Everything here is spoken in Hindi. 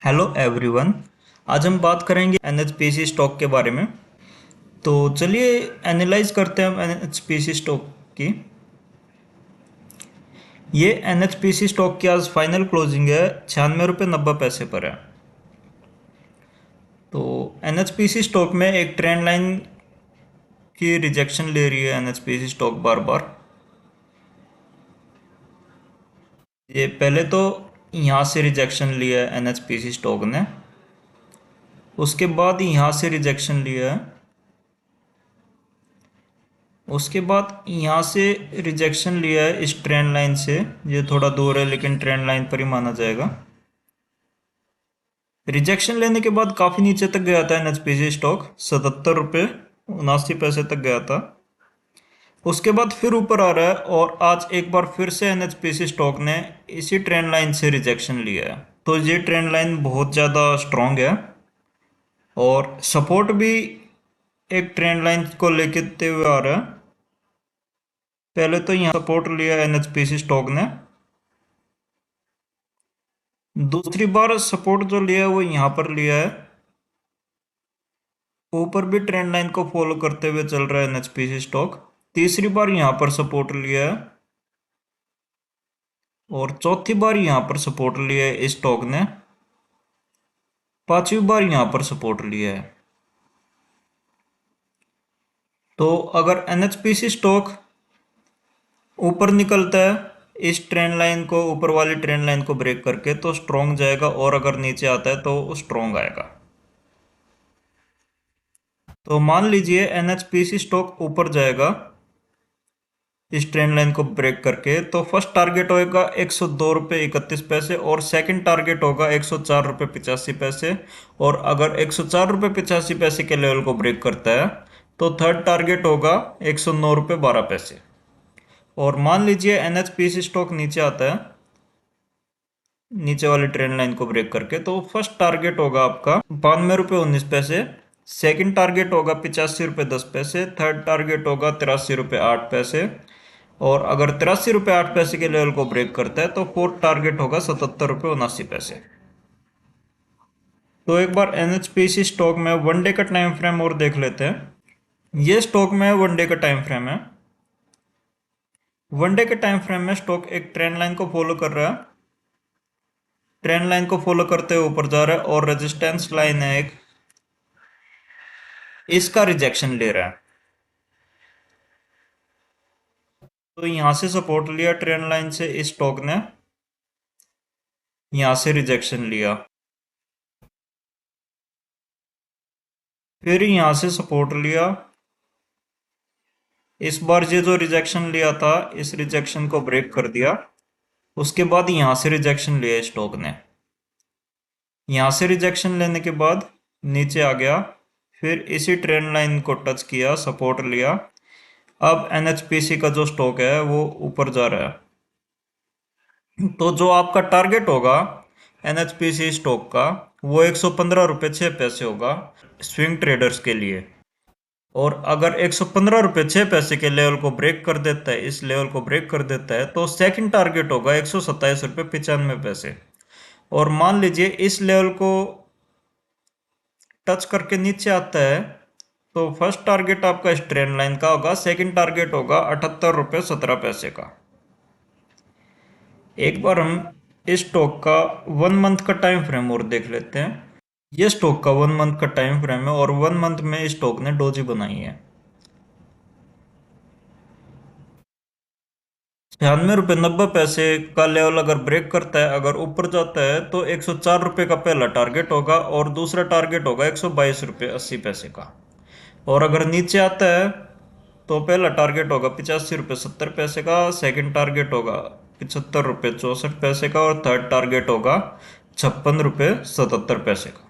Hello everyone. आज हम बात करेंगे एनएचपीसी स्टॉक के बारे में। तो चलिए एनालाइज करते हैं हम एनएचपीसी स्टॉक की। ये एनएचपीसी स्टॉक की आज फाइनल क्लोजिंग है 96 रुपये 90 पैसे पर है। तो एनएचपीसी स्टॉक में एक ट्रेंड लाइन की रिजेक्शन ले रही है एनएचपीसी स्टॉक बार बार। ये पहले तो यहाँ से रिजेक्शन लिया है एनएचपीसी स्टॉक ने, उसके बाद यहाँ से रिजेक्शन लिया है, उसके बाद यहाँ से रिजेक्शन लिया है इस ट्रेंड लाइन से। ये थोड़ा दूर है लेकिन ट्रेंड लाइन पर ही माना जाएगा। रिजेक्शन लेने के बाद काफ़ी नीचे तक गया था एनएचपीसी स्टॉक, 77 रुपये 79 पैसे तक गया था। उसके बाद फिर ऊपर आ रहा है और आज एक बार फिर से एनएचपीसी स्टॉक ने इसी ट्रेंड लाइन से रिजेक्शन लिया है। तो ये ट्रेंड लाइन बहुत ज़्यादा स्ट्रॉन्ग है और सपोर्ट भी एक ट्रेंड लाइन को लेते हुए आ रहा है। पहले तो यहाँ सपोर्ट लिया एनएचपीसी स्टॉक ने, दूसरी बार सपोर्ट जो लिया है वो यहाँ पर लिया है। ऊपर भी ट्रेंड लाइन को फॉलो करते हुए चल रहा है एनएचपीसी स्टॉक। तीसरी बार यहाँ पर सपोर्ट लिया है और चौथी बार यहाँ पर सपोर्ट लिया है इस स्टॉक ने। पांचवी बार यहाँ पर सपोर्ट लिया है। तो अगर एनएचपीसी स्टॉक ऊपर निकलता है इस ट्रेंड लाइन को, ऊपर वाली ट्रेंड लाइन को ब्रेक करके, तो स्ट्रॉन्ग जाएगा, और अगर नीचे आता है तो स्ट्रॉन्ग आएगा। तो मान लीजिए एनएचपीसी स्टॉक ऊपर जाएगा इस ट्रेंड लाइन को ब्रेक करके, तो फर्स्ट टारगेट होगा 102 रुपये 31 पैसे और सेकंड टारगेट होगा 104 रुपये 85 पैसे। और अगर 104 रुपये 85 पैसे के लेवल को ब्रेक करता है तो थर्ड टारगेट होगा 109 रुपये 12 पैसे। और मान लीजिए एनएचपीसी स्टॉक नीचे आता है नीचे वाली ट्रेंड लाइन को ब्रेक करके, तो फर्स्ट टारगेट होगा आपका 92 रुपये 19 पैसे, सेकंड टारगेट होगा 85 रुपये 10 पैसे, थर्ड टारगेट होगा 83 रुपये 8 पैसे। और अगर 83 रुपये 8 पैसे के लेवल को ब्रेक करता है तो फोर्थ टारगेट होगा 77 रुपये 79 पैसे। तो एक बार एनएचपीसी स्टॉक में वनडे का टाइम फ्रेम और देख लेते हैं। ये स्टॉक में वनडे का टाइम फ्रेम है। वनडे के टाइम फ्रेम में स्टॉक एक ट्रेंड लाइन को फॉलो कर रहा है, ट्रेंड लाइन को फॉलो करते हुए ऊपर जा रहा है और रेजिस्टेंस लाइन है एक, इसका रिजेक्शन ले रहा है। तो यहां से सपोर्ट लिया ट्रेंड लाइन से इस स्टॉक ने, यहां से रिजेक्शन लिया, फिर यहां से सपोर्ट लिया। इस बार ये जो रिजेक्शन लिया था इस रिजेक्शन को ब्रेक कर दिया। उसके बाद यहां से रिजेक्शन लिया स्टॉक ने, यहां से रिजेक्शन लेने के बाद नीचे आ गया, फिर इसी ट्रेंड लाइन को टच किया, सपोर्ट लिया। अब एनएचपीसी का जो स्टॉक है वो ऊपर जा रहा है। तो जो आपका टारगेट होगा एनएचपीसी स्टॉक का वो 115 रुपये 6 पैसे होगा स्विंग ट्रेडर्स के लिए। और अगर 115 रुपये 6 पैसे के लेवल को ब्रेक कर देता है, इस लेवल को ब्रेक कर देता है, तो सेकंड टारगेट होगा 127 रुपये 95 पैसे। और मान लीजिए इस लेवल को टच करके नीचे आता है तो फर्स्ट टारगेट आपका इस ट्रेंड लाइन का होगा, सेकंड टारगेट होगा 78 रुपये 17 पैसे का। एक बार हम इस स्टॉक का 1 मंथ का टाइम फ्रेम और देख लेते हैं। ये स्टॉक का 1 मंथ का टाइम फ्रेम है और 1 मंथ में इस स्टॉक ने डोजी बनाई है। 96 रुपये 90 पैसे का लेवल अगर ब्रेक करता है, अगर ऊपर जाता है, तो 104 रुपये का पहला टारगेट होगा और दूसरा टारगेट होगा 122 रुपये 80 पैसे का। और अगर नीचे आता है तो पहला टारगेट होगा 85 रुपये 70 पैसे का, सेकंड टारगेट होगा 75 रुपये 64 पैसे का और थर्ड टारगेट होगा 56 रुपये 77 पैसे का।